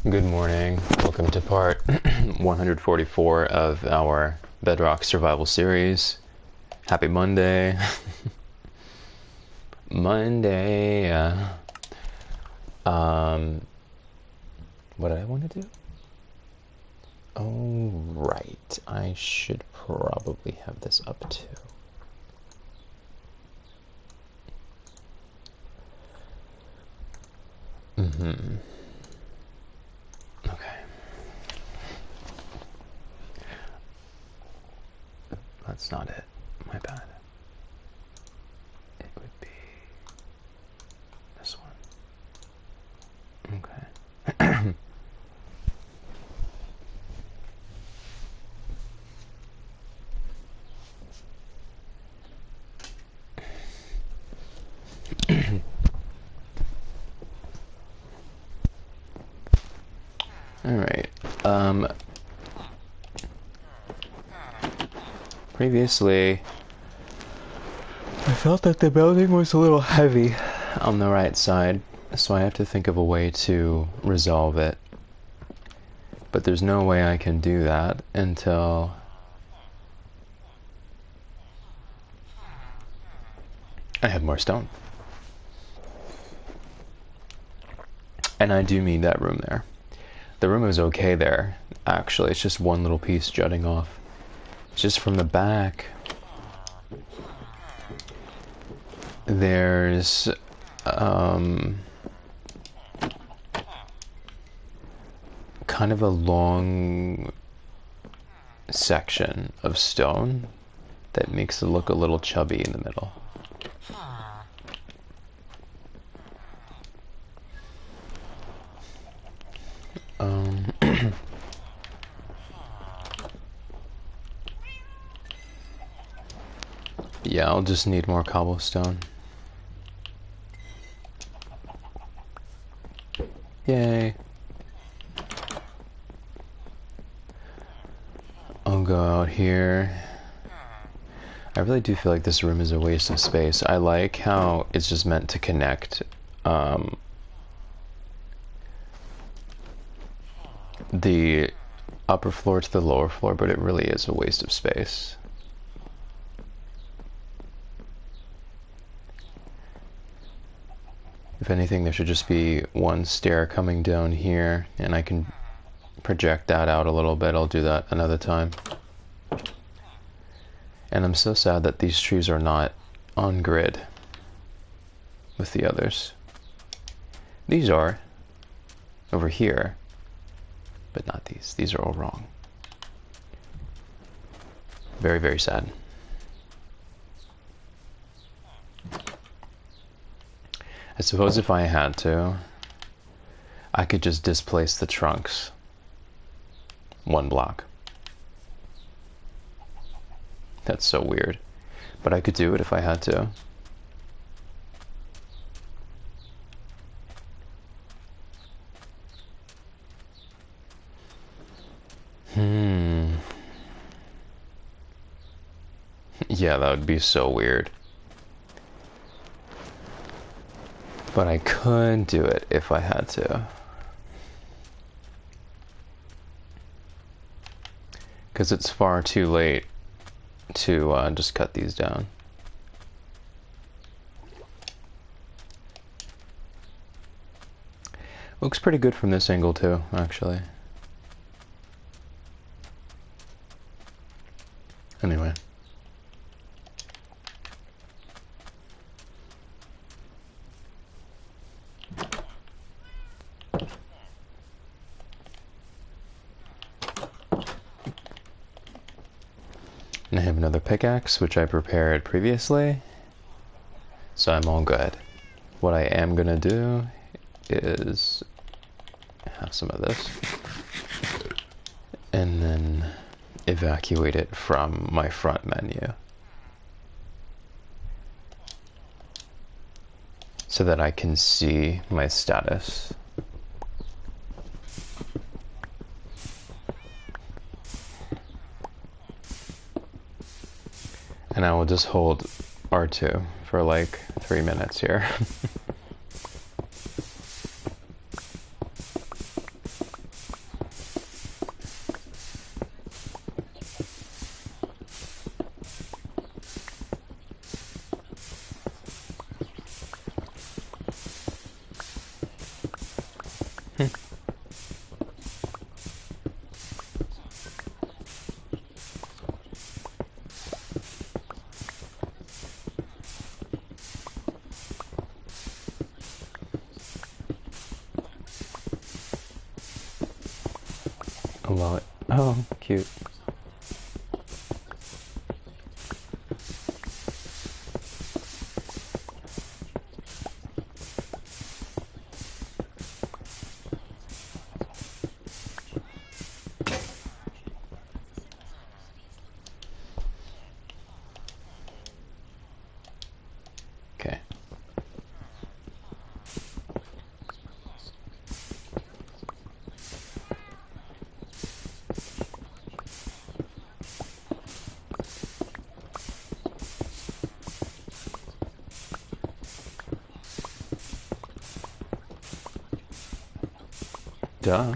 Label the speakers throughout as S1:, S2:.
S1: Good morning. Welcome to part 144 of our Bedrock Survival Series. Happy Monday. Monday. What did I want to do? Oh, right. I should probably have this up too. Okay. That's not it. My bad. It would be this one. Okay. Alright. Previously, I felt that the building was a little heavy on the right side, so I have to think of a way to resolve it. But there's no way I can do that until I have more stone. And I do need that room there. The room is okay there, actually. It's just one little piece jutting off. It's just from the back. There's kind of a long section of stone that makes it look a little chubby in the middle. Yeah, I'll just need more cobblestone. Yay. I'll go out here. I really do feel like this room is a waste of space. I like how it's just meant to connect the upper floor to the lower floor, but it really is a waste of space. If anything, there should just be one stair coming down here, and I can project that out a little bit. I'll do that another time. And I'm so sad that these trees are not on grid with the others. These are over here, but not these. These are all wrong. Very, very sad. I suppose if I had to, I could just displace the trunks one block. That's so weird. But I could do it if I had to. Yeah, that would be so weird. But I could do it if I had to. Because it's far too late to just cut these down. Looks pretty good from this angle too, actually. Anyway. And I have another pickaxe, which I prepared previously, so I'm all good. What I am gonna do is have some of this, and then evacuate it from my front menu, so that I can see my status. And I will just hold R2 for like 3 minutes here. Love it. Oh, cute. Okay. Duh.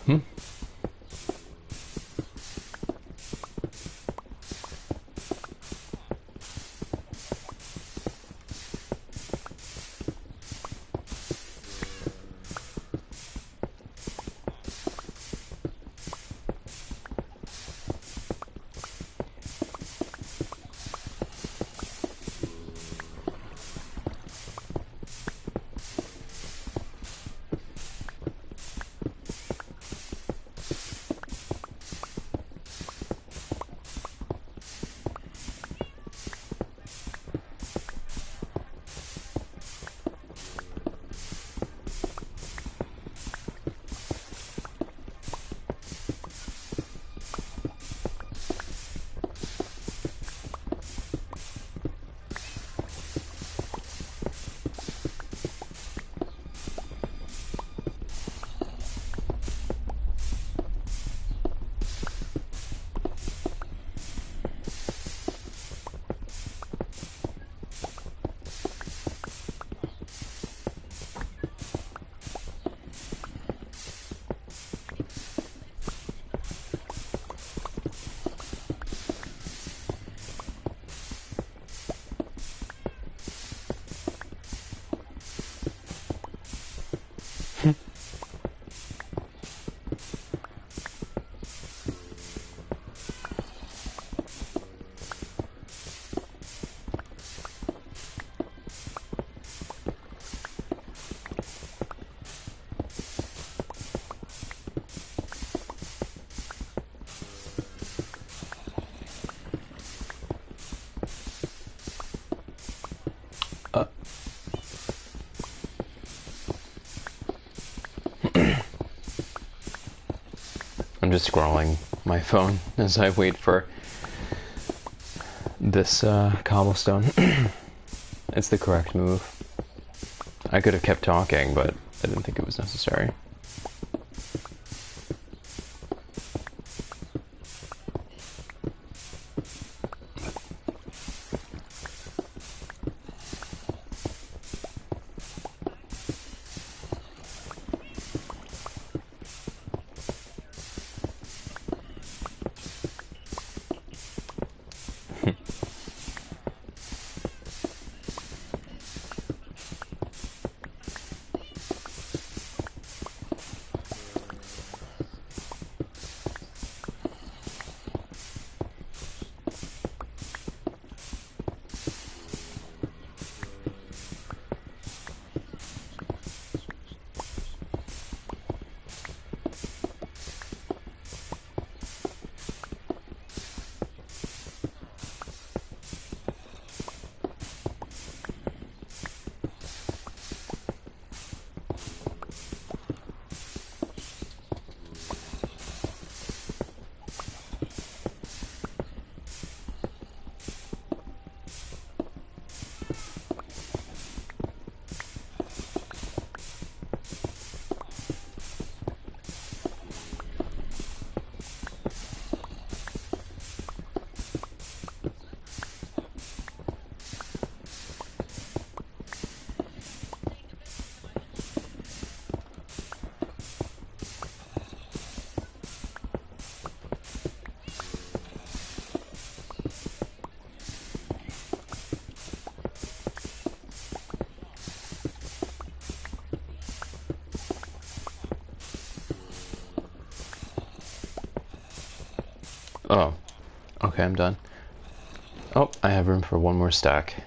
S1: Hmm? Uh, I'm just scrolling my phone as I wait for this cobblestone. It's the correct move. I could have kept talking, but I didn't think it was necessary. Okay, I'm done. Oh, I have room for one more stack.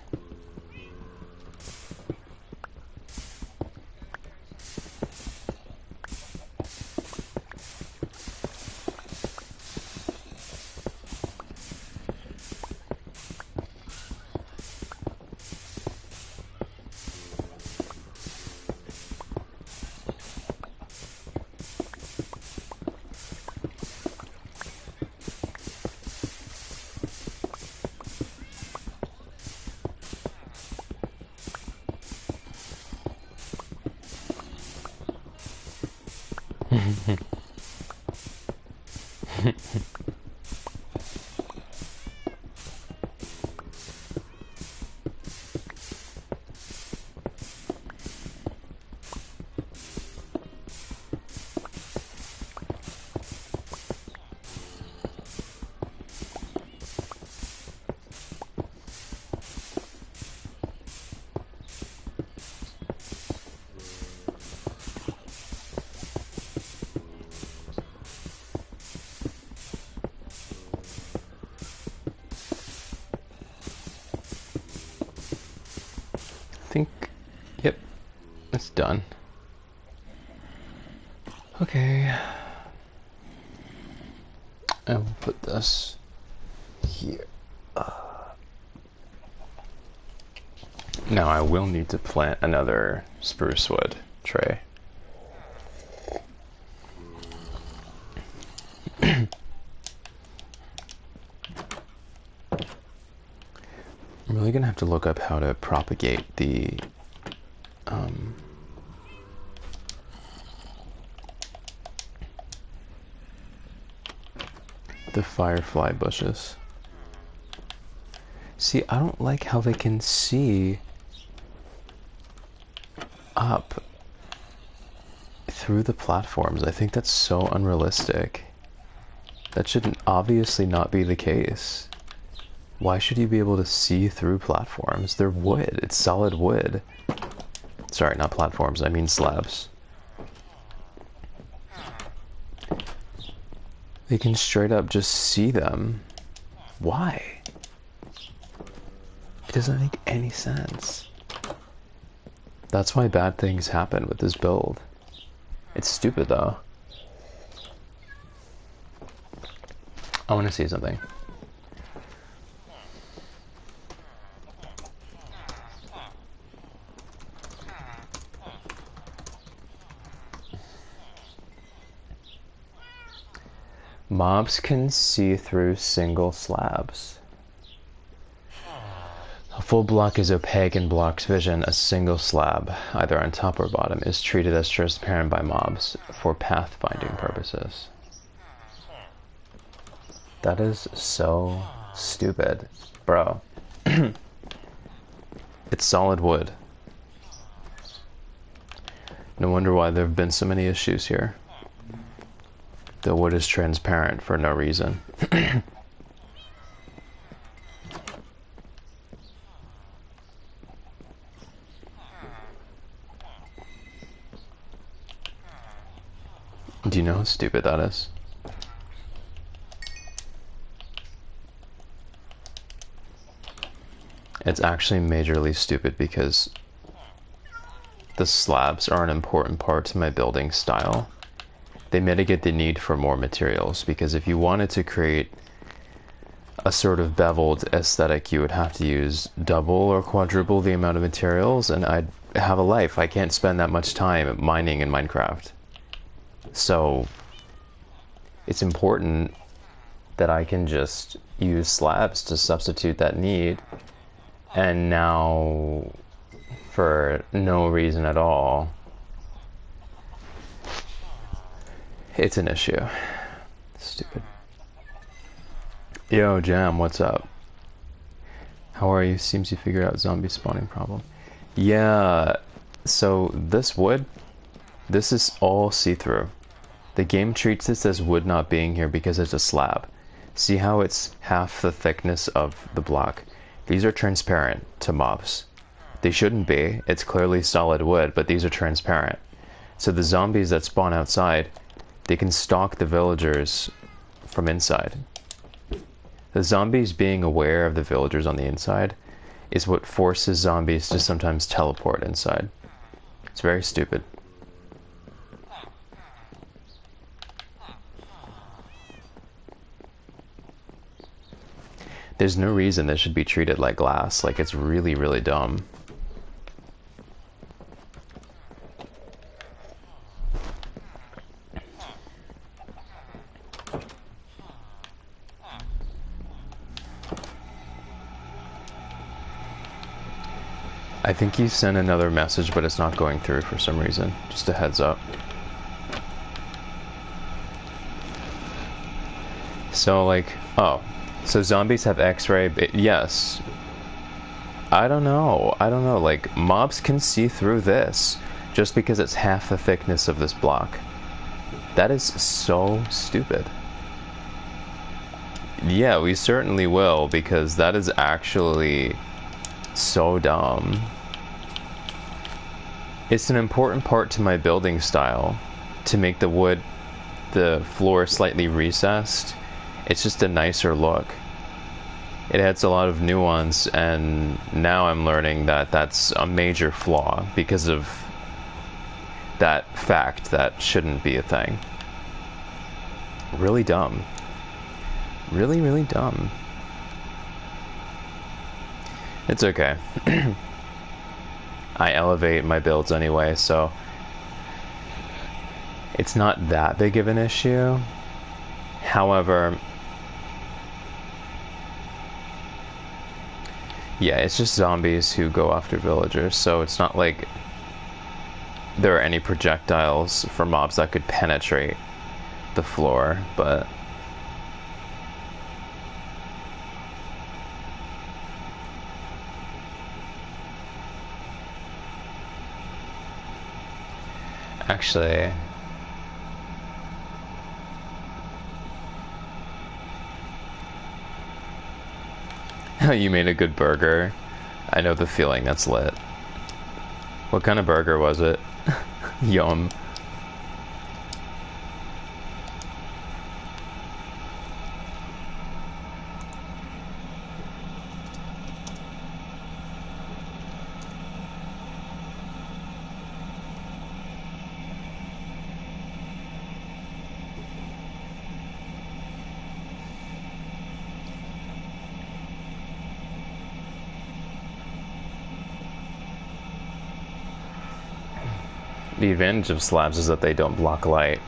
S1: Think, yep, it's done. Okay. I will put this here. Now I will need to plant another spruce wood tray. I'm really gonna have to look up how to propagate the firefly bushes. See, I don't like how they can see up through the platforms. I think that's so unrealistic. That should obviously not be the case. Why should you be able to see through platforms? They're wood. It's solid wood. Sorry, not platforms. I mean slabs. They can straight up just see them. Why? It doesn't make any sense. That's why bad things happen with this build. It's stupid though. I want to see something. Mobs can see through single slabs. A full block is opaque and blocks vision. A single slab, either on top or bottom, is treated as transparent by mobs for pathfinding purposes. That is so stupid, bro. It's solid wood. No wonder why there have been so many issues here. The wood is transparent for no reason. Do you know how stupid that is? It's actually majorly stupid because the slabs are an important part to my building style. They mitigate the need for more materials, because if you wanted to create a sort of beveled aesthetic, you would have to use double or quadruple the amount of materials, and I'd have a life. I can't spend that much time mining in Minecraft. So it's important that I can just use slabs to substitute that need, and now for no reason at all it's an issue. Stupid. Yo, Jam, what's up? How are you? Seems you figured out zombie spawning problem. Yeah, so this wood, this is all see-through. The game treats this as wood not being here because it's a slab. See how it's half the thickness of the block? These are transparent to mobs. They shouldn't be. It's clearly solid wood, but these are transparent. So the zombies that spawn outside, they can stalk the villagers from inside. The zombies being aware of the villagers on the inside is what forces zombies to sometimes teleport inside. It's very stupid. There's no reason this should be treated like glass. Like, it's really, really dumb. I think you sent another message, but it's not going through for some reason. Just a heads up. So, like, oh. So zombies have X-ray, yes. I don't know, like, mobs can see through this, just because it's half the thickness of this block. That is so stupid. Yeah, we certainly will, because that is actually so dumb. It's an important part to my building style, to make the floor slightly recessed. It's just a nicer look. It adds a lot of nuance, and now I'm learning that that's a major flaw because of that fact that shouldn't be a thing. Really dumb. Really, really dumb. It's okay. I elevate my builds anyway, so it's not that big of an issue. However, yeah, it's just zombies who go after villagers, so it's not like there are any projectiles for mobs that could penetrate the floor, but actually, you made a good burger. I know the feeling. That's lit. What kind of burger was it? Yum. The advantage of slabs is that they don't block light.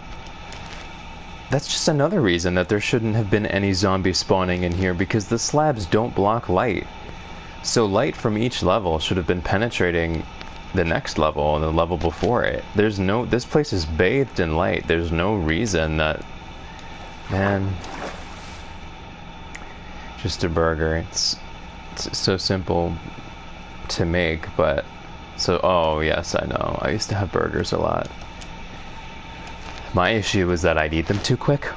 S1: That's just another reason that there shouldn't have been any zombies spawning in here, because the slabs don't block light. So light from each level should have been penetrating the next level and the level before it. This place is bathed in light. There's no reason that, man, just a burger. It's so simple to make, but so, oh yes, I know. I used to have burgers a lot. My issue was that I'd eat them too quick,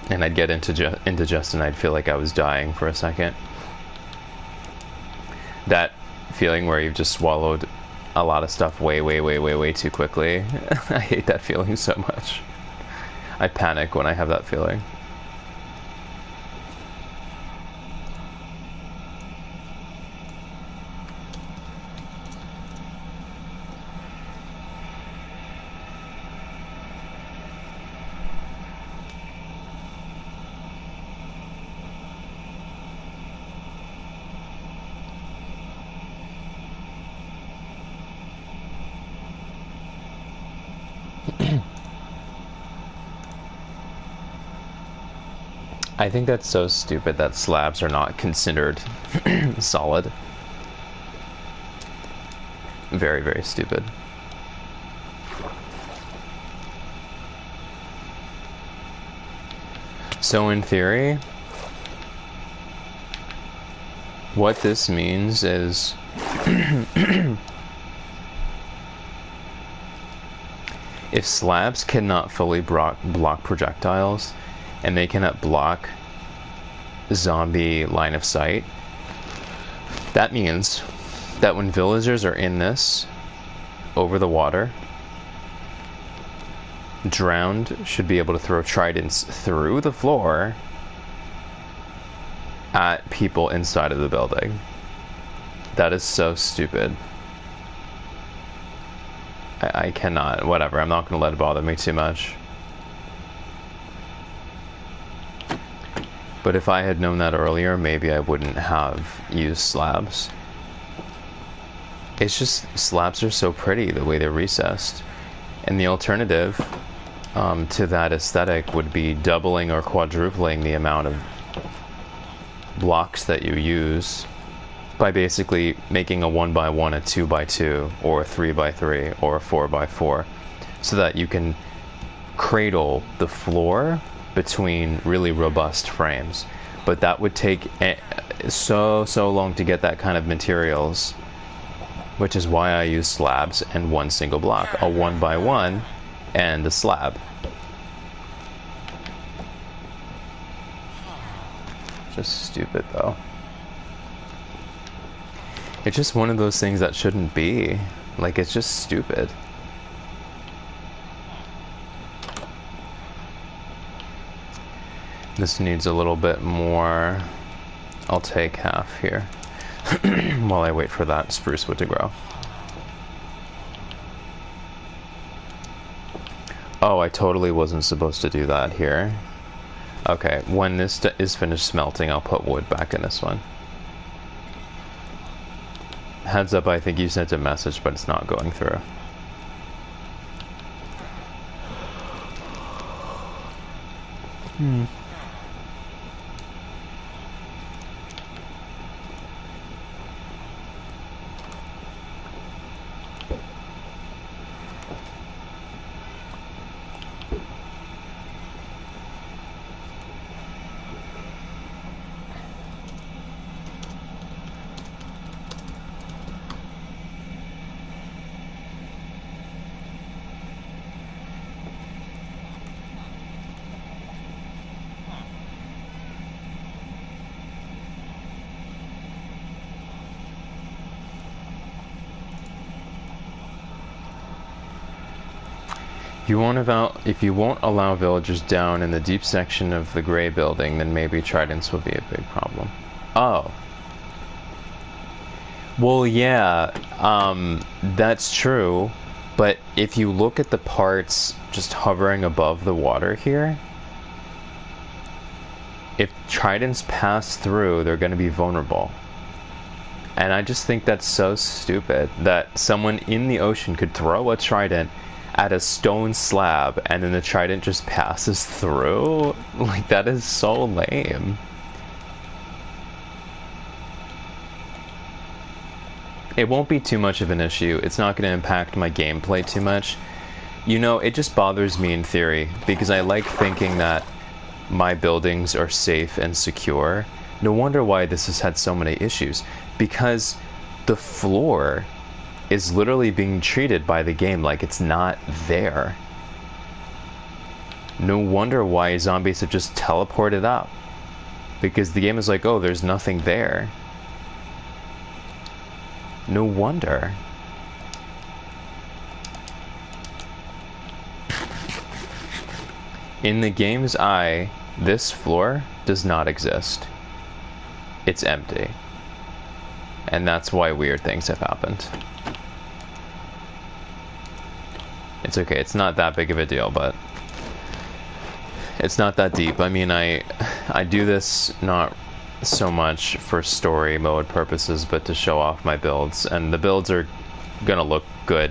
S1: and I'd get indigestion, and I'd feel like I was dying for a second. That feeling where you've just swallowed a lot of stuff way too quickly. I hate that feeling so much. I panic when I have that feeling. I think that's so stupid that slabs are not considered solid. Very, very stupid. So in theory, what this means is if slabs cannot fully block projectiles, and they cannot block zombie line of sight, that means that when villagers are in this, over the water, drowned should be able to throw tridents through the floor at people inside of the building. That is so stupid. I cannot. Whatever, I'm not going to let it bother me too much. But if I had known that earlier, maybe I wouldn't have used slabs. It's just, slabs are so pretty the way they're recessed. And the alternative to that aesthetic would be doubling or quadrupling the amount of blocks that you use by basically making a 1x1, a 2x2, or a 3x3, or a 4x4, so that you can cradle the floor between really robust frames. But that would take so long to get that kind of materials, which is why I use slabs and one single block, a 1x1 and a slab. Just stupid though. It's just one of those things that shouldn't be. Like, it's just stupid. This needs a little bit more. I'll take half here while I wait for that spruce wood to grow. Oh, I totally wasn't supposed to do that here. Okay, when this is finished smelting, I'll put wood back in this one. Heads up, I think you sent a message, but it's not going through. If you won't allow villagers down in the deep section of the gray building, then maybe tridents will be a big problem. Oh. Well, yeah, that's true, but if you look at the parts just hovering above the water here, if tridents pass through, they're going to be vulnerable. And I just think that's so stupid that someone in the ocean could throw a trident at a stone slab and then the trident just passes through. Like, that is so lame. It won't be too much of an issue. It's not going to impact my gameplay too much. You know, it just bothers me in theory because I like thinking that my buildings are safe and secure. No wonder why this has had so many issues, because the floor is literally being treated by the game like it's not there. No wonder why zombies have just teleported up, because the game is like, oh, there's nothing there. No wonder. In the game's eye, this floor does not exist. It's empty. And that's why weird things have happened. It's okay, it's not that big of a deal, but it's not that deep. I mean, I do this not so much for story mode purposes, but to show off my builds, and the builds are gonna look good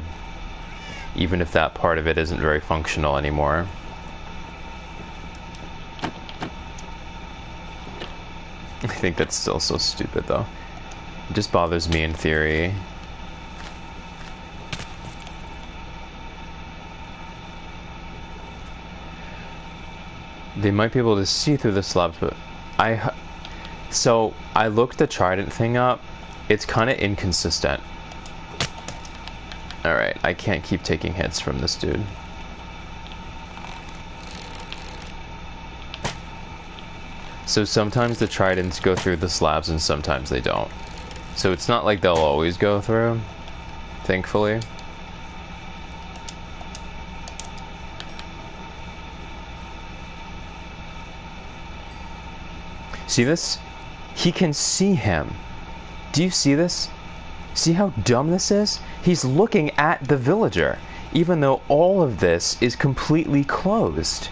S1: even if that part of it isn't very functional anymore. I think that's still so stupid though. It just bothers me in theory. They might be able to see through the slabs, but so I looked the trident thing up. It's kind of inconsistent. Alright, I can't keep taking hits from this dude. So sometimes the tridents go through the slabs and sometimes they don't. So it's not like they'll always go through, thankfully. See this? He can see him. Do you see this? See how dumb this is? He's looking at the villager, even though all of this is completely closed.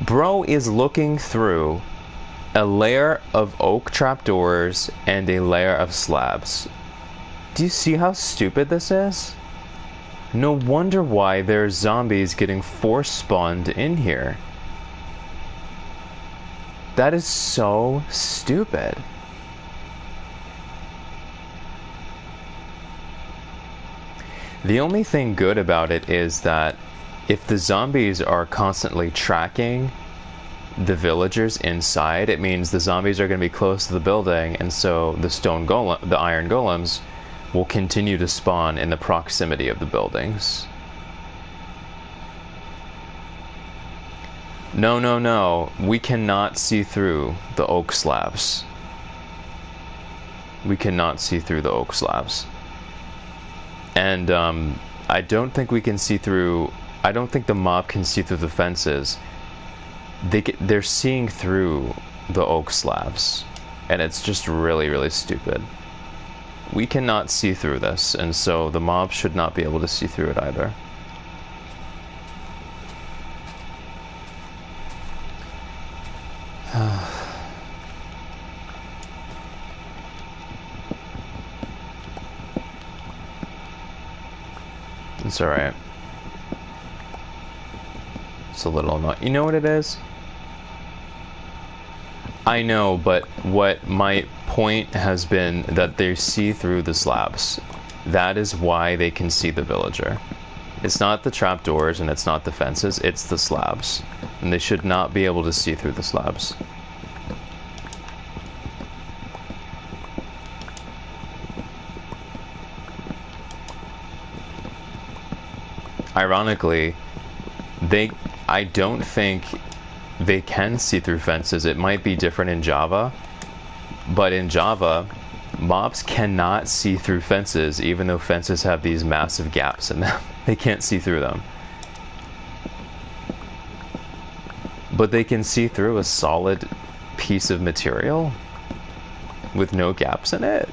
S1: Bro is looking through a layer of oak trapdoors and a layer of slabs. Do you see how stupid this is? No wonder why there's zombies getting force spawned in here. That is so stupid. The only thing good about it is that if the zombies are constantly tracking the villagers inside, it means the zombies are going to be close to the building, and so the iron golems will continue to spawn in the proximity of the buildings. No, no, no. We cannot see through the oak slabs. We cannot see through the oak slabs. And I don't think we can see through... I don't think the mob can see through the fences. They're seeing through the oak slabs. And it's just really, really stupid. We cannot see through this, and so the mob should not be able to see through it either. It's alright. It's a little annoying. You know what it is? I know, but what my point has been that they see through the slabs. That is why they can see the villager. It's not the trapdoors and it's not the fences, it's the slabs. And they should not be able to see through the slabs. Ironically, I don't think they can see through fences. It might be different in Java, but in Java, mobs cannot see through fences, even though fences have these massive gaps in them. They can't see through them. But they can see through a solid piece of material with no gaps in it.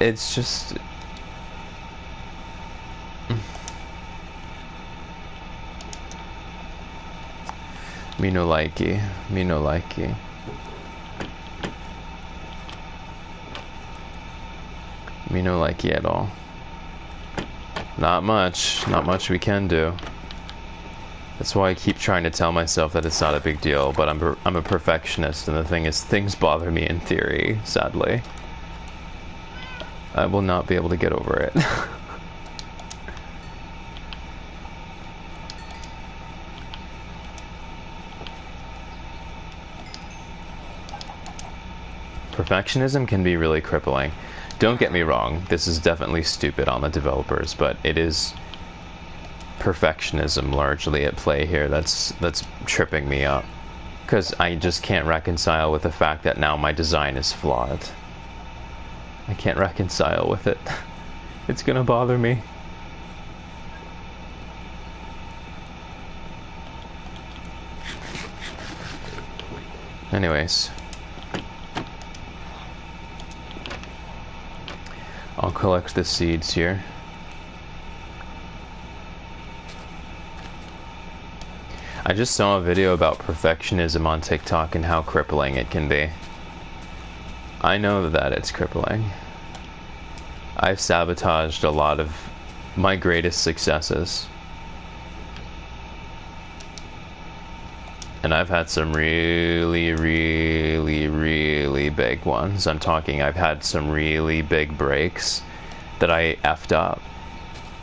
S1: It's just... Me no likey. Me no likey. Me no likey at all. Not much. Not much we can do. That's why I keep trying to tell myself that it's not a big deal, but I'm a perfectionist, and the thing is, things bother me in theory, sadly. I will not be able to get over it. Perfectionism can be really crippling. Don't get me wrong, this is definitely stupid on the developers, but it is perfectionism largely at play here that's tripping me up. Because I just can't reconcile with the fact that now my design is flawed. I can't reconcile with it. It's gonna bother me. Anyways. I'll collect the seeds here. I just saw a video about perfectionism on TikTok and how crippling it can be. I know that it's crippling. I've sabotaged a lot of my greatest successes. And I've had some really, really, really big ones. I'm talking, I've had some really big breaks that I effed up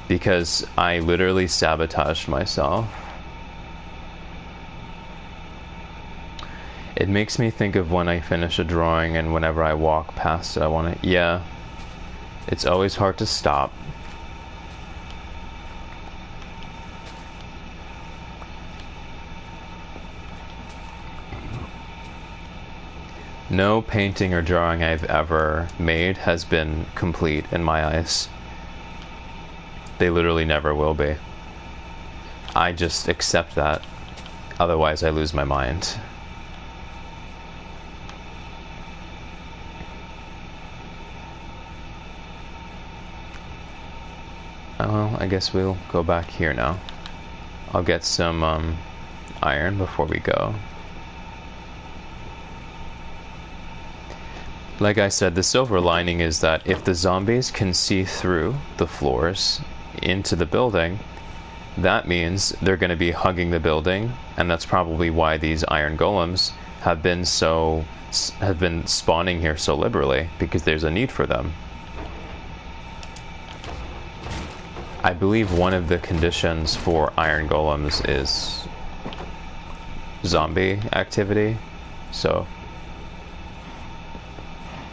S1: because I literally sabotaged myself. It makes me think of when I finish a drawing and whenever I walk past it, I want to, yeah, it's always hard to stop. No painting or drawing I've ever made has been complete in my eyes. They literally never will be. I just accept that. Otherwise, I lose my mind. Well, I guess we'll go back here now. I'll get some iron before we go. Like I said, the silver lining is that if the zombies can see through the floors into the building, that means they're going to be hugging the building, and that's probably why these iron golems have been spawning here so liberally, because there's a need for them. I believe one of the conditions for iron golems is zombie activity, so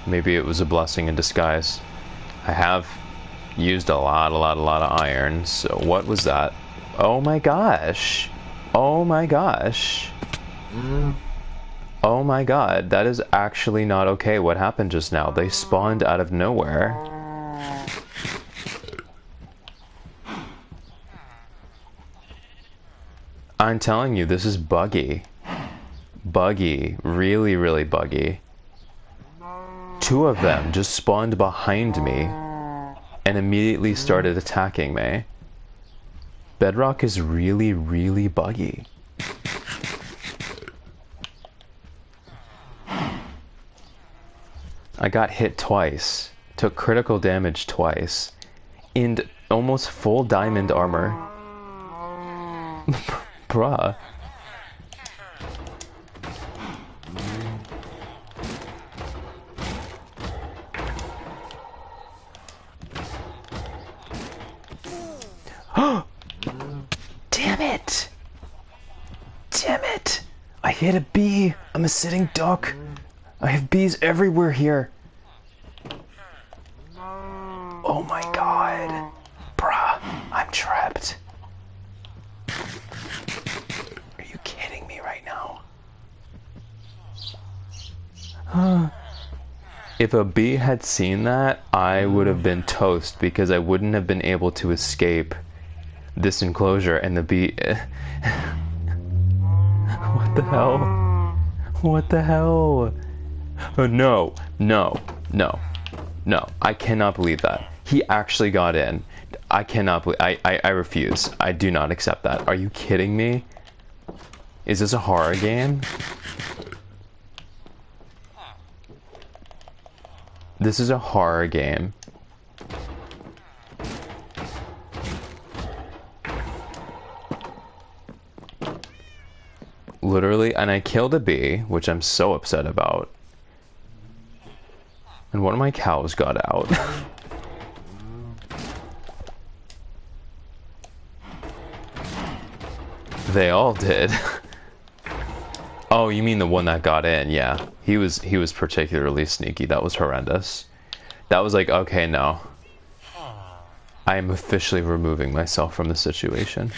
S1: maybe it was a blessing in disguise. I have used a lot of iron, so what was that? Oh my gosh! Oh my gosh! Oh my god, that is actually not okay. What happened just now? They spawned out of nowhere. I'm telling you, this is buggy. Buggy. Really, really buggy. Two of them just spawned behind me and immediately started attacking me. Bedrock is really, really buggy. I got hit twice. Took critical damage twice. In almost full diamond armor. Bruh. Damn it! Damn it! I hit a bee! I'm a sitting duck! I have bees everywhere here! Oh my god! Bruh, I'm trapped. Are you kidding me right now? If a bee had seen that, I would have been toast because I wouldn't have been able to escape this enclosure, and the bee... What the hell? What the hell? Oh, no, no, no, no. I cannot believe that. He actually got in. I cannot believe... I refuse. I do not accept that. Are you kidding me? Is this a horror game? This is a horror game. Literally, and I killed a bee, which I'm so upset about. And one of my cows got out. They all did. Oh, you mean the one that got in? Yeah, he was particularly sneaky. That was horrendous. That was like, okay, no. I am officially removing myself from the situation.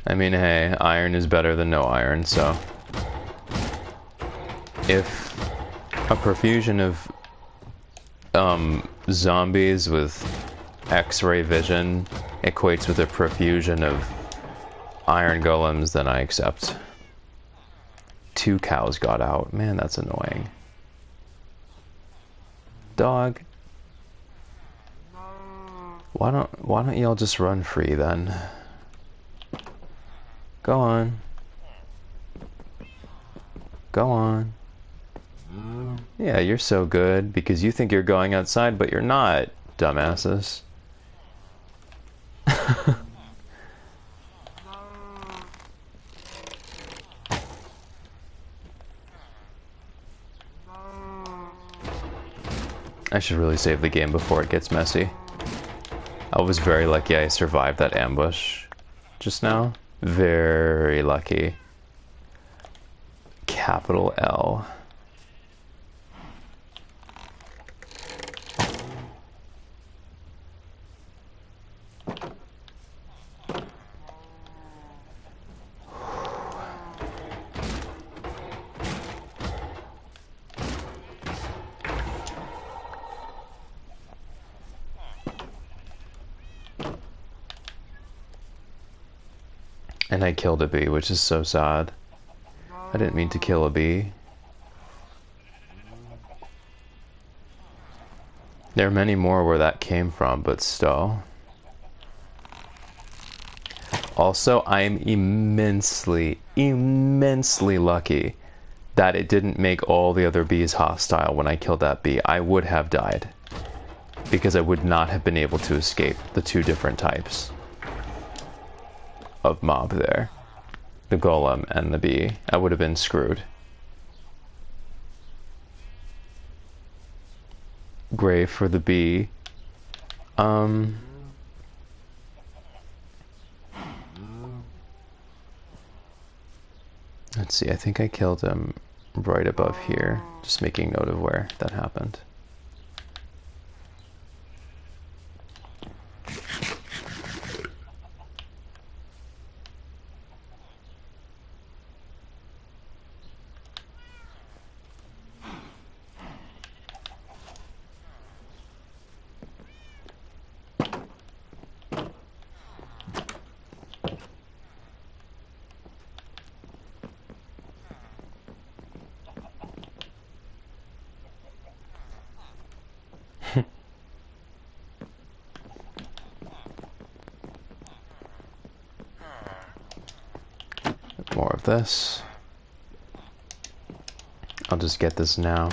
S1: I mean, hey, iron is better than no iron, so if a profusion of zombies with X-ray vision equates with a profusion of iron golems, then I accept. 2 cows got out. Man, that's annoying. Dog. Why don't y'all just run free then? Go on. Go on. Yeah, you're so good because you think you're going outside, but you're not, dumbasses. I should really save the game before it gets messy. I was very lucky I survived that ambush just now. Very lucky. Capital L. And I killed a bee, which is so sad. I didn't mean to kill a bee. There are many more where that came from, but still. Also, I'm immensely lucky that it didn't make all the other bees hostile when I killed that bee. I would have died. Because I would not have been able to escape the two different types of mob there. The golem and the bee. I would have been screwed. Grave for the bee. Let's see, I think I killed him right above here. Just making note of where that happened. More of this. I'll just get this now.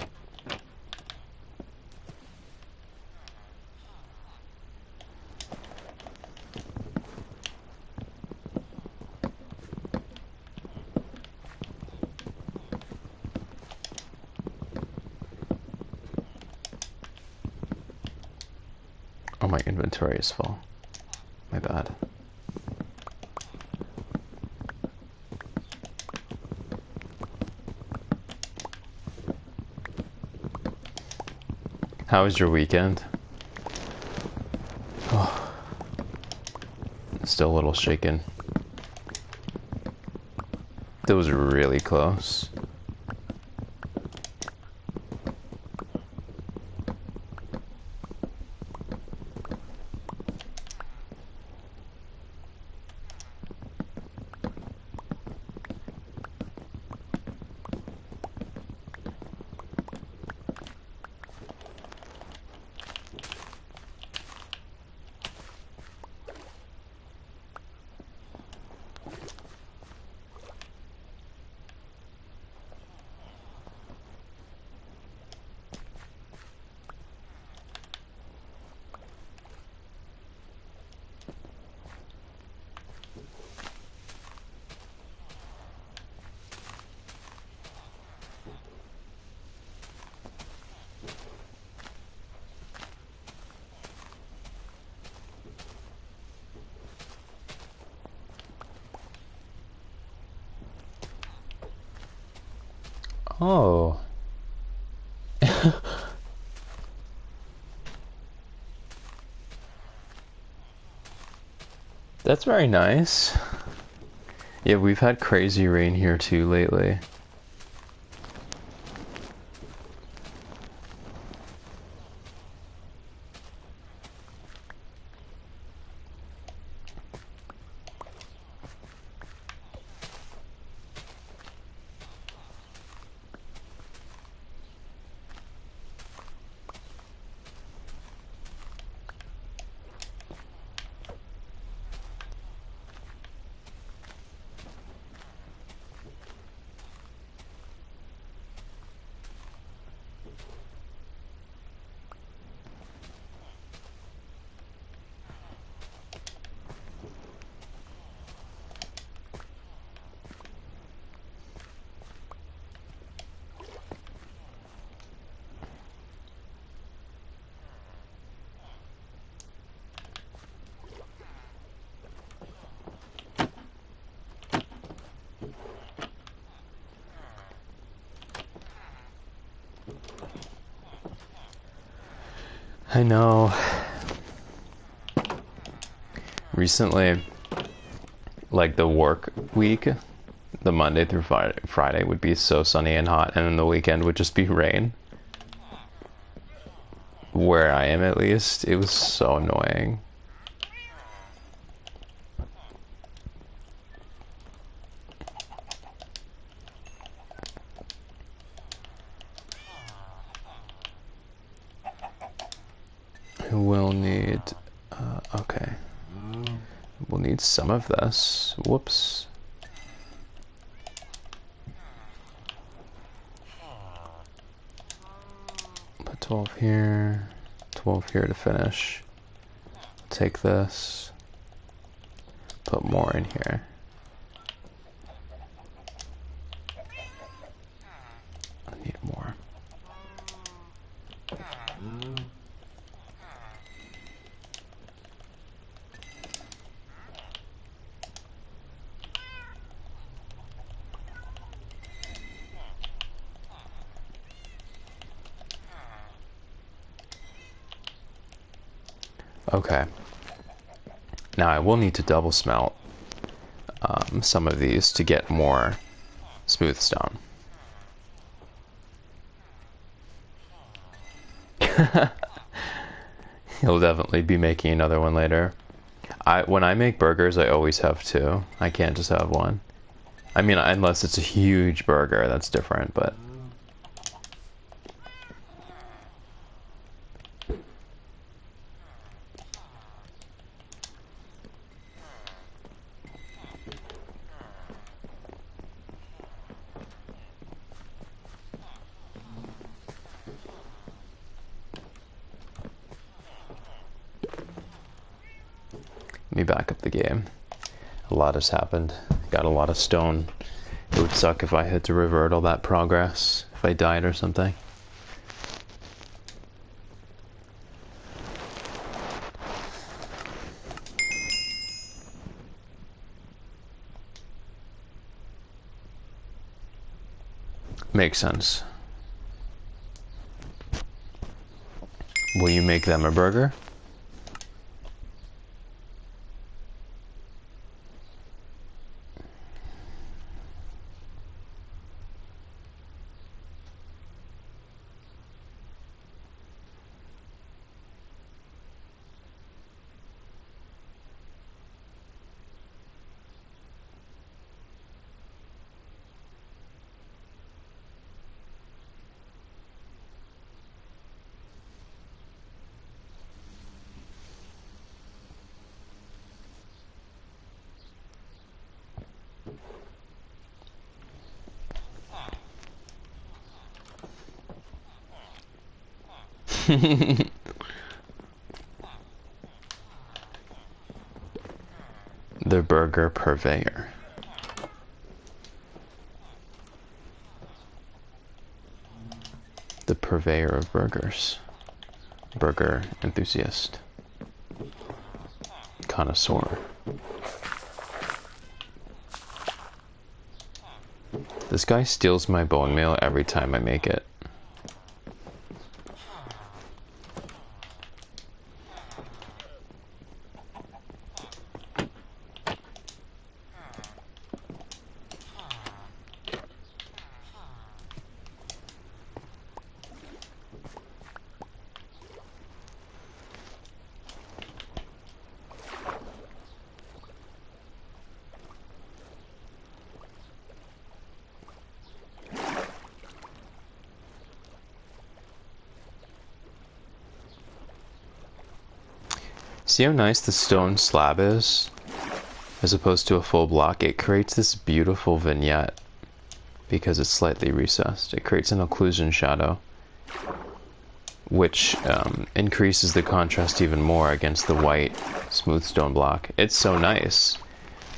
S1: Oh, my inventory is full. My bad. How was your weekend? Oh, still a little shaken. That was really close. Oh. That's very nice. Yeah, we've had crazy rain here too lately. I know. Recently, like the work week, the Monday through Friday would be so sunny and hot, and then the weekend would just be rain. Where I am, at least, it was so annoying. will need, okay. We'll need some of this. Whoops. Put 12 here, 12 here to finish. Take this, put more in here. I need more. Okay. Now I will need to double smelt some of these to get more smooth stone. He'll definitely be making another one later. When I make burgers, I always have two. I can't just have one. I mean, unless it's a huge burger, that's different, but... Let me back up the game. A lot has happened. Got a lot of stone. It would suck if I had to revert all that progress, if I died or something. Makes sense. Will you make them a burger? The burger purveyor. The purveyor of burgers. Burger enthusiast. Connoisseur. This guy steals my bone meal every time I make it. See how nice the stone slab is? As opposed to a full block, it creates this beautiful vignette because it's slightly recessed. It creates an occlusion shadow, which increases the contrast even more against the white smooth stone block. It's so nice.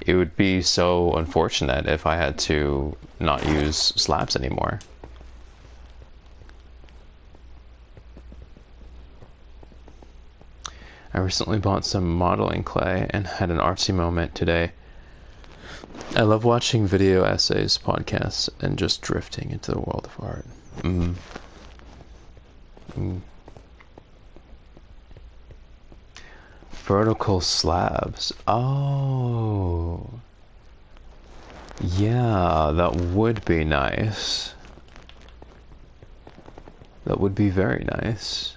S1: It would be so unfortunate if I had to not use slabs anymore. I recently bought some modeling clay and had an artsy moment today. I love watching video essays, podcasts, and just drifting into the world of art. Vertical slabs. Oh. Yeah, that would be nice. That would be very nice.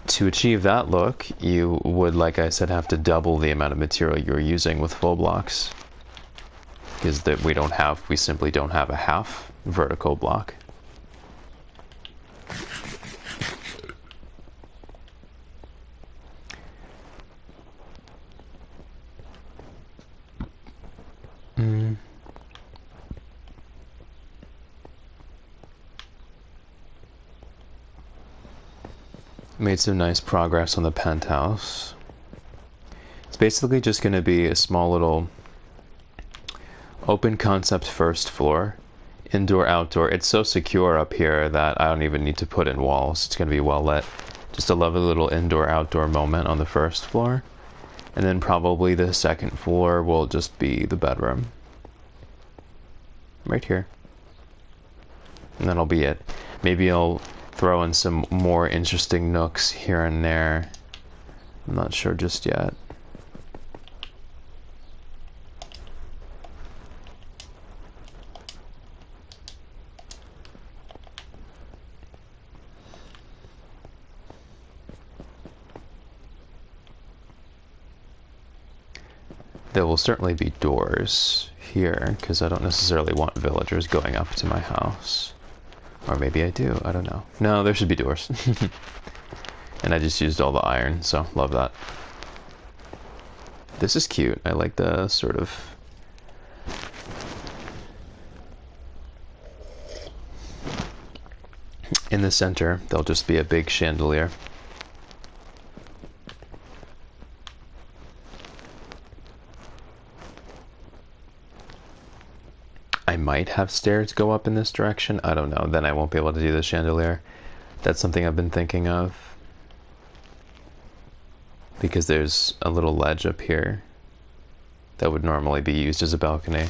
S1: To achieve that look, you would, like I said, have to double the amount of material you're using with full blocks. Because we simply don't have a half vertical block. Made some nice progress on the penthouse. It's basically just going to be a small little open concept first floor. Indoor, outdoor. It's so secure up here that I don't even need to put in walls. It's going to be well lit. Just a lovely little indoor, outdoor moment on the first floor. And then probably the second floor will just be the bedroom. Right here. And that'll be it. Maybe I'll throw in some more interesting nooks here and there. I'm not sure just yet. There will certainly be doors here, because I don't necessarily want villagers going up to my house. Or maybe I do, I don't know. No, there should be doors. And I just used all the iron, so love that. This is cute. I like the sort of... In the center, there'll just be a big chandelier. I might have stairs go up in this direction. I don't know. Then I won't be able to do the chandelier. That's something I've been thinking of. Because there's a little ledge up here that would normally be used as a balcony.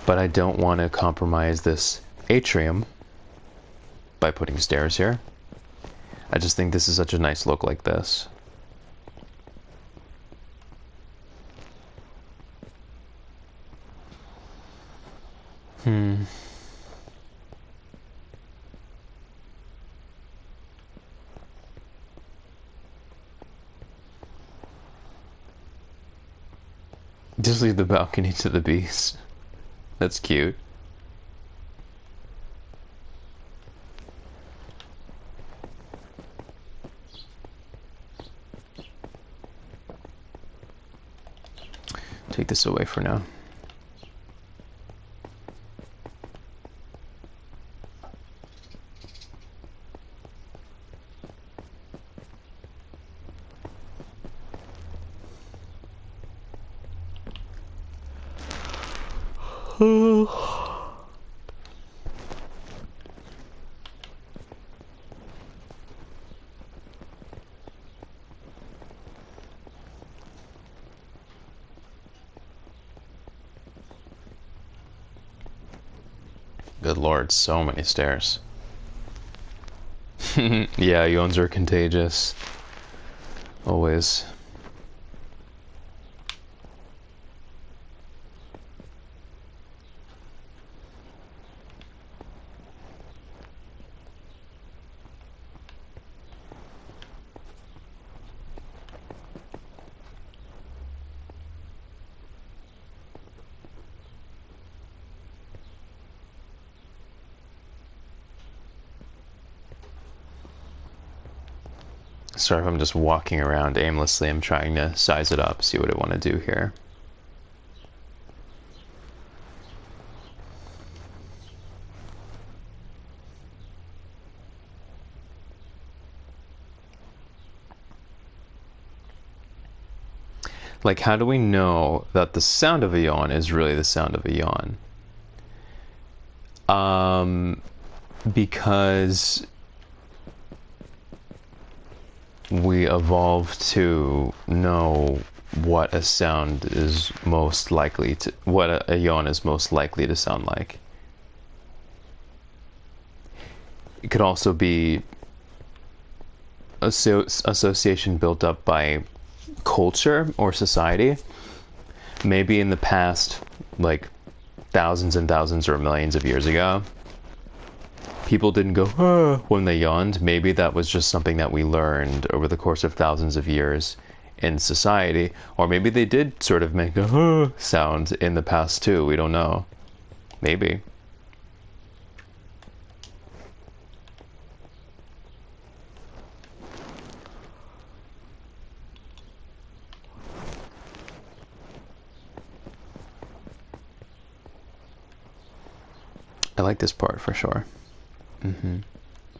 S1: But I don't want to compromise this atrium by putting stairs here. I just think this is such a nice look like this. Just leave the balcony to the beast. That's cute. Take this away for now. Good lord, so many stairs. Yeah, yawns are contagious. Always. Sorry if I'm just walking around aimlessly. I'm trying to size it up, see what I want to do here. Like, how do we know that the sound of a yawn is really the sound of a yawn? Because we evolved to know what a sound is most likely to, what a yawn is most likely to sound like. It could also be association built up by culture or society. Maybe in the past, like thousands and thousands or millions of years ago, people didn't go when they yawned. Maybe that was just something that we learned over the course of thousands of years in society. Or maybe they did sort of make a sound in the past too. We don't know. Maybe. I like this part for sure. Mm-hmm.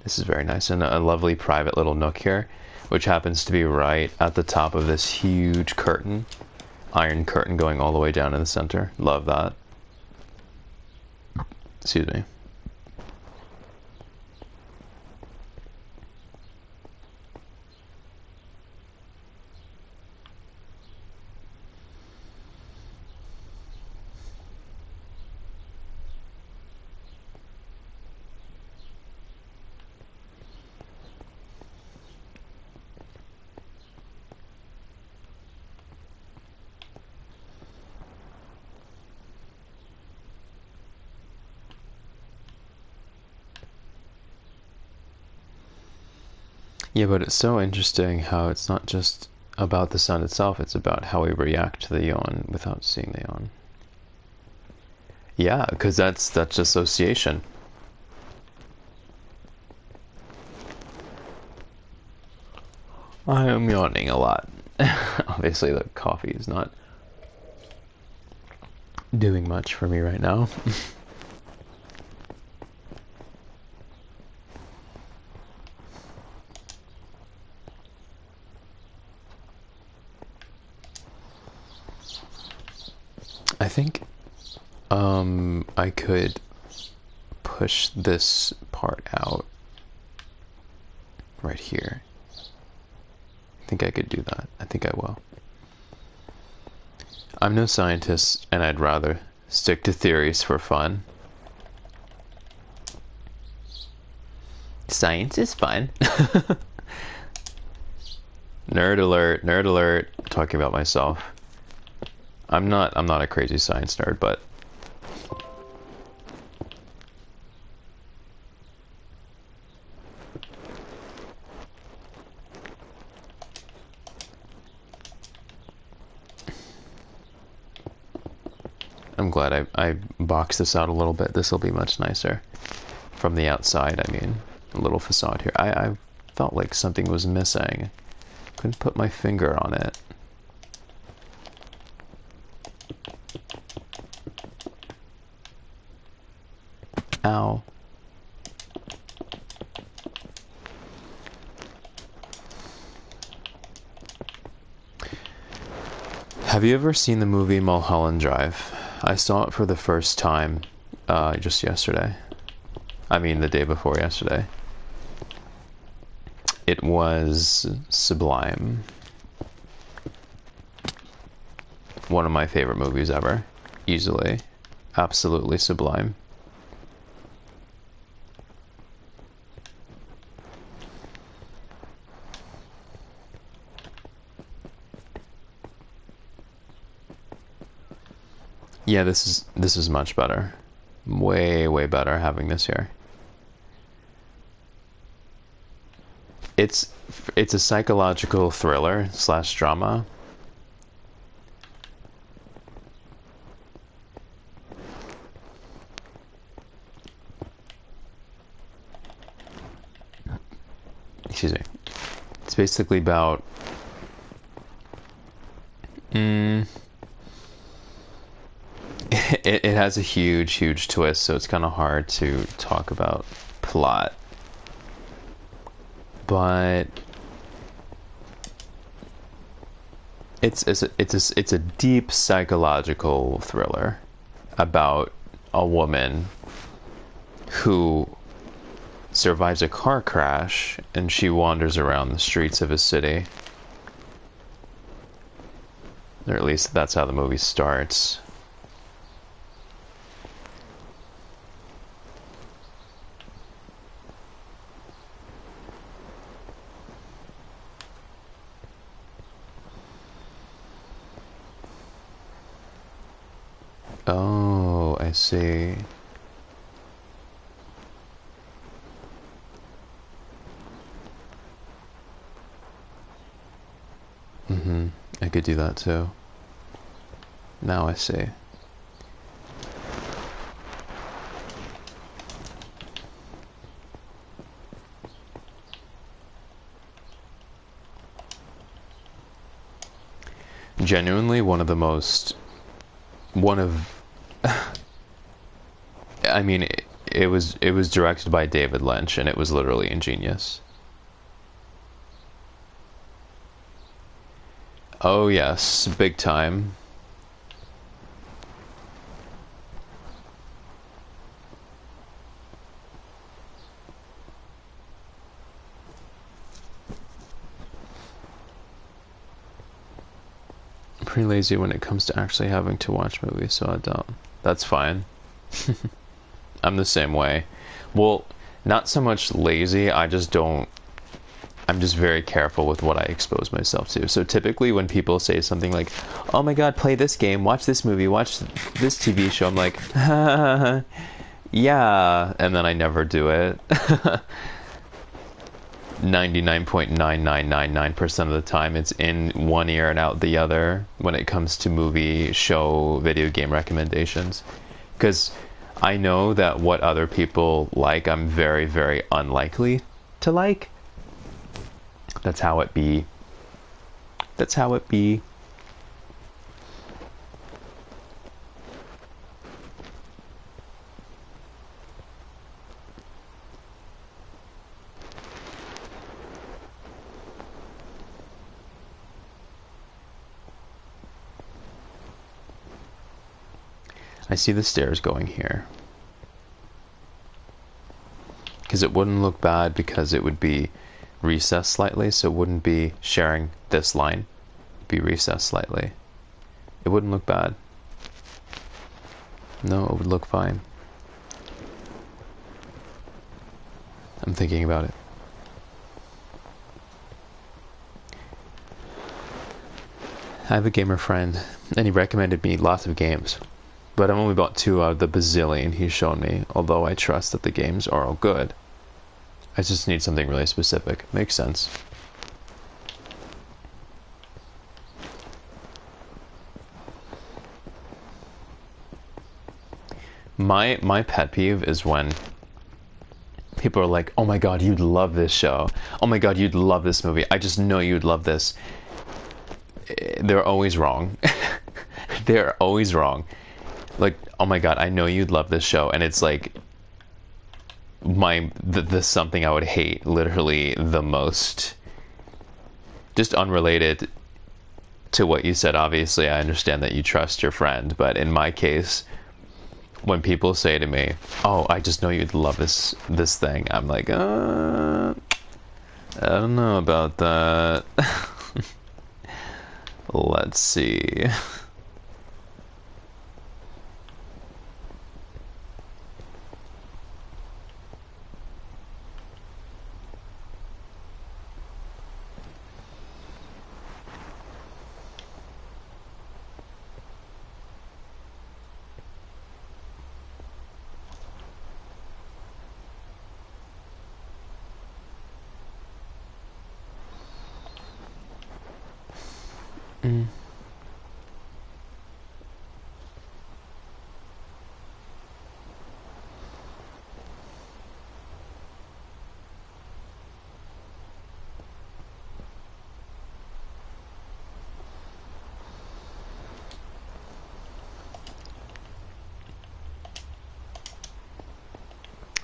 S1: This is very nice, and a lovely private little nook here, which happens to be right at the top of this huge curtain. Iron curtain going all the way down in the center. Love that. Excuse me. Yeah, but it's so interesting how it's not just about the sun itself, it's about how we react to the yawn without seeing the yawn. Yeah, because that's association. I am yawning a lot. Obviously, the coffee is not doing much for me right now. I think I could push this part out right here. I think I could do that. I think I will. I'm no scientist, and I'd rather stick to theories for fun. Science is fun. Nerd alert, nerd alert. I'm talking about myself. I'm not a crazy science nerd, but I'm glad I boxed this out a little bit. This will be much nicer. From the outside, I mean. A little facade here. I felt like something was missing. Couldn't put my finger on it. Ow. Have you ever seen the movie Mulholland Drive? I saw it for the first time just yesterday. I mean, the day before yesterday. It was sublime. One of my favorite movies ever. Easily. Absolutely sublime. Yeah, this is much better. Way better having this here. It's a psychological thriller / drama. Excuse me. It's basically about it has a huge twist, so it's kind of hard to talk about plot. But it's a deep psychological thriller about a woman who survives a car crash and she wanders around the streets of a city. Or at least that's how the movie starts. Oh, I see. I could do that too. Now I see. Genuinely one of I mean, it was directed by David Lynch, and it was literally ingenious. Oh yes, big time. I'm pretty lazy when it comes to actually having to watch movies, so I don't. That's fine. I'm the same way. Well, not so much lazy, I just don't. I'm just very careful with what I expose myself to. So typically when people say something like, oh my god, play this game, watch this movie, watch this TV show, I'm like, yeah, and then I never do it. 99.9999% of the time it's in one ear and out the other when it comes to movie, show, video game recommendations. Because I know that what other people like, I'm very, very unlikely to like. That's how it be. That's how it be. I see the stairs going here. Because it wouldn't look bad because it would be recessed slightly, so it wouldn't be sharing this line. It'd be recessed slightly. It wouldn't look bad. No, it would look fine. I'm thinking about it. I have a gamer friend, and he recommended me lots of games. But I've only bought 2 out of the bazillion he's shown me, although I trust that the games are all good. I just need something really specific. Makes sense. My pet peeve is when people are like, oh my god, you'd love this show. Oh my god, you'd love this movie. I just know you'd love this. They're always wrong. They're always wrong. Like, oh my god, I know you'd love this show. And it's like, the something I would hate literally the most, just unrelated to what you said. Obviously I understand that you trust your friend, but in my case, when people say to me, oh, I just know you'd love this thing, I'm like, I don't know about that. Let's see. Mm.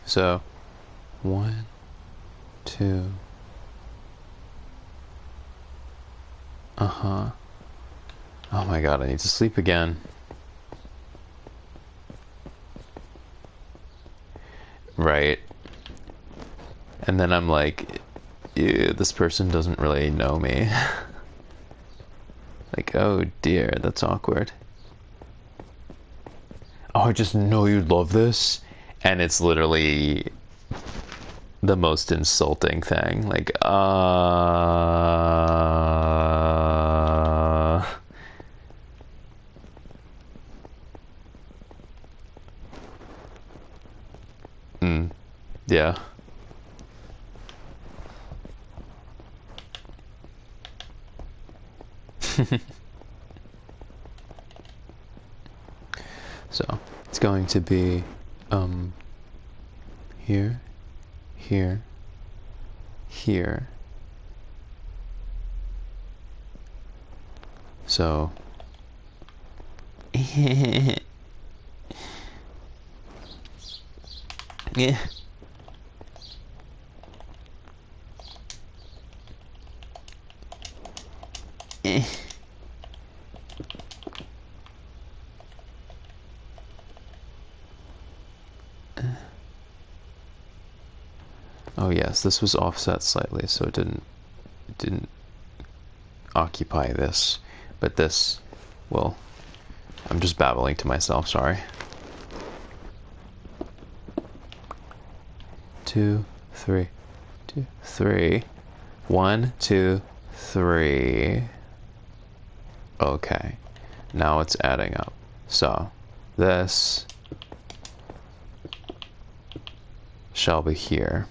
S1: So, 1, 2. Uh-huh. Oh my god, I need to sleep again. Right. And then I'm like, ew, this person doesn't really know me. Like, oh dear, that's awkward. Oh, I just know you'd love this. And it's literally the most insulting thing. Like, yeah. So, it's going to be, here, here, here. So, Yeah. Eh. Oh yes, this was offset slightly, so it didn't occupy this, but this will. I'm just babbling to myself. Sorry. 2, 3, 2, 3. 1, 2, 3. Okay, now it's adding up. So this shall be here.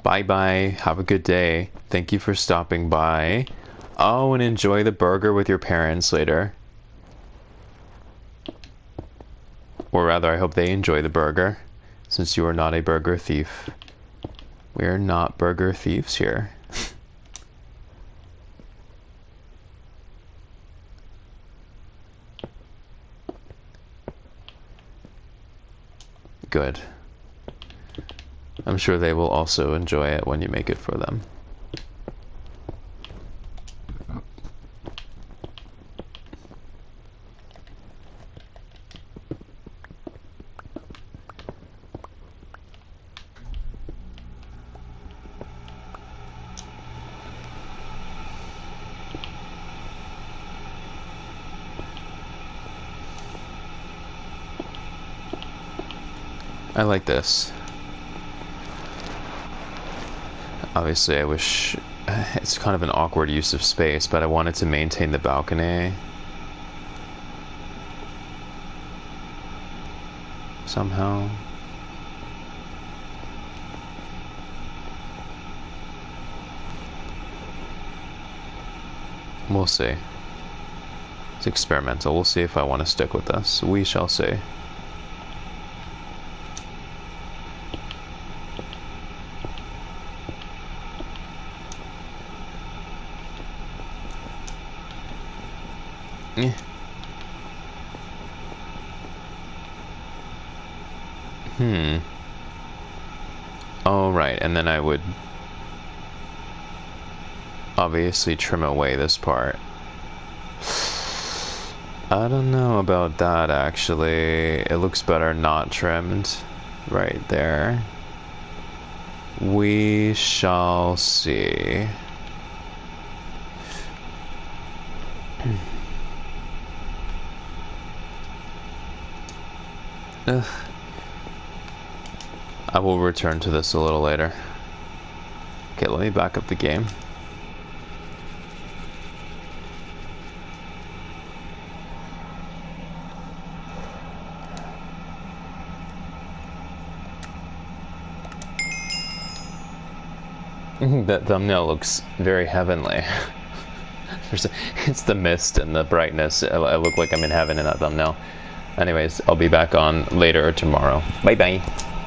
S1: Bye bye. Have a good day. Thank you for stopping by. Oh, and enjoy the burger with your parents later. Or rather, I hope they enjoy the burger, since you are not a burger thief. We are not burger thieves here. Good. I'm sure they will also enjoy it when you make it for them. I like this. Obviously, I wish it's kind of an awkward use of space, but I wanted to maintain the balcony somehow. We'll see. It's experimental. We'll see if I want to stick with this. We shall see. Yeah. Oh, right, and then I would obviously trim away this part. I don't know about that, actually. It looks better not trimmed right there. We shall see. Ugh. I will return to this a little later. Okay, let me back up the game. That thumbnail looks very heavenly. It's the mist and the brightness. I look like I'm in heaven in that thumbnail. Anyways, I'll be back on later or tomorrow. Bye bye.